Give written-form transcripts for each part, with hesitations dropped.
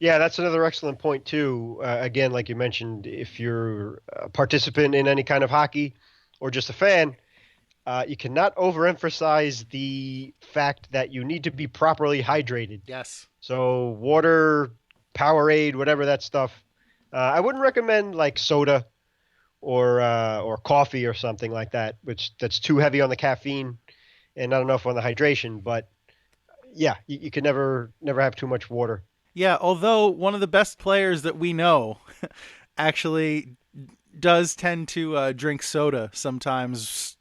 Yeah, that's another excellent point too. Again, like you mentioned, if you're a participant in any kind of hockey or just a fan, you cannot overemphasize the fact that you need to be properly hydrated. Yes. So water, Powerade, whatever that stuff. I wouldn't recommend like soda or coffee or something like that, which that's too heavy on the caffeine and not enough on the hydration. But yeah, you can never have too much water. Yeah, although one of the best players that we know actually does tend to drink soda sometimes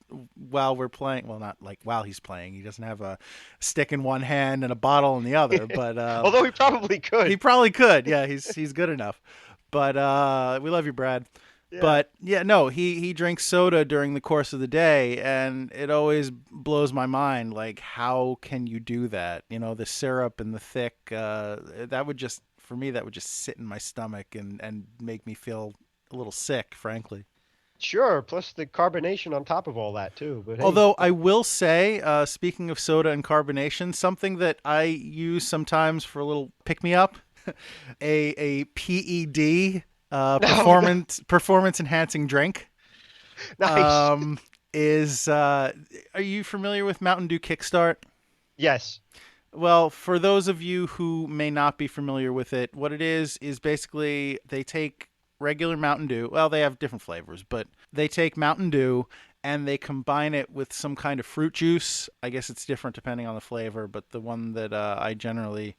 while we're playing. Well, not like while he's playing. He doesn't have a stick in one hand and a bottle in the other, but Although he probably he could. probably could. Yeah, he's good enough. But we love you, Brad. Yeah. But yeah, no, he drinks soda during the course of the day, and it always blows my mind. Like, how can you do that? You know, the syrup and the thick. That would just for me that would just sit in my stomach and make me feel a little sick, frankly. Sure, plus the carbonation on top of all that too. But hey, Although I will say, speaking of soda and carbonation, something that I use sometimes for a little pick me up, a PED, no, no, performance enhancing drink, nice. um, is. Are you familiar with Mountain Dew Kickstart? Yes. Well, for those of you who may not be familiar with it, what it is basically they take regular Mountain Dew. Well, they have different flavors, but they take Mountain Dew and they combine it with some kind of fruit juice. I guess it's different depending on the flavor, but the one that I generally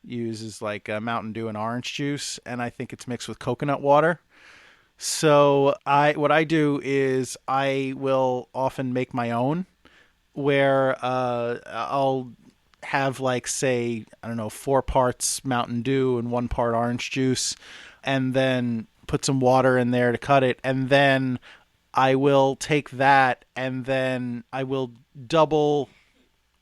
use is like Mountain Dew and orange juice, and I think it's mixed with coconut water. So what I do is I will often make my own, where I'll have like say I don't know 4 parts Mountain Dew and 1 part orange juice, and then put some water in there to cut it, and then I will take that and then I will double.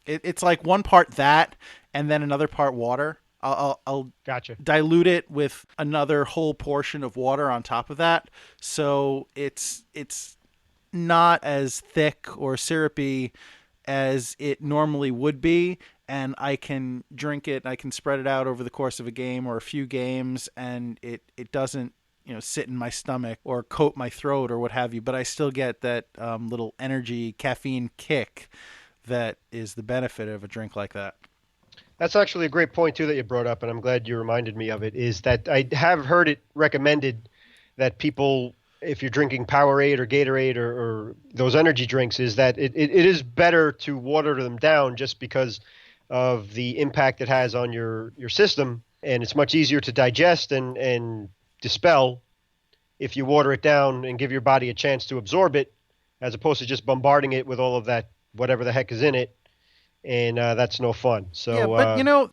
It's like 1 part that and then another part water. I'll Gotcha. dilute it with another whole portion of water on top of that, so it's not as thick or syrupy as it normally would be, and I can drink it. I can spread it out over the course of a game or a few games, and it doesn't sit in my stomach or coat my throat or what have you. But I still get that little energy caffeine kick that is the benefit of a drink like that. That's actually a great point too that you brought up, and I'm glad you reminded me of it. Is that I have heard it recommended that people, if you're drinking Powerade or Gatorade or those energy drinks, is that it is better to water them down just because of the impact it has on your system, and it's much easier to digest and dispel if you water it down and give your body a chance to absorb it, as opposed to just bombarding it with all of that whatever the heck is in it, and that's no fun. Yeah, So but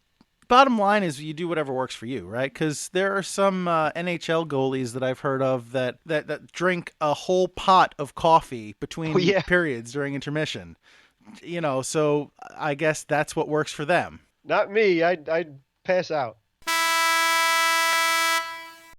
bottom line is you do whatever works for you, right? Because there are some NHL goalies that I've heard of that drink a whole pot of coffee oh between yeah, periods during intermission. So I guess that's what works for them. not me. I'd pass out.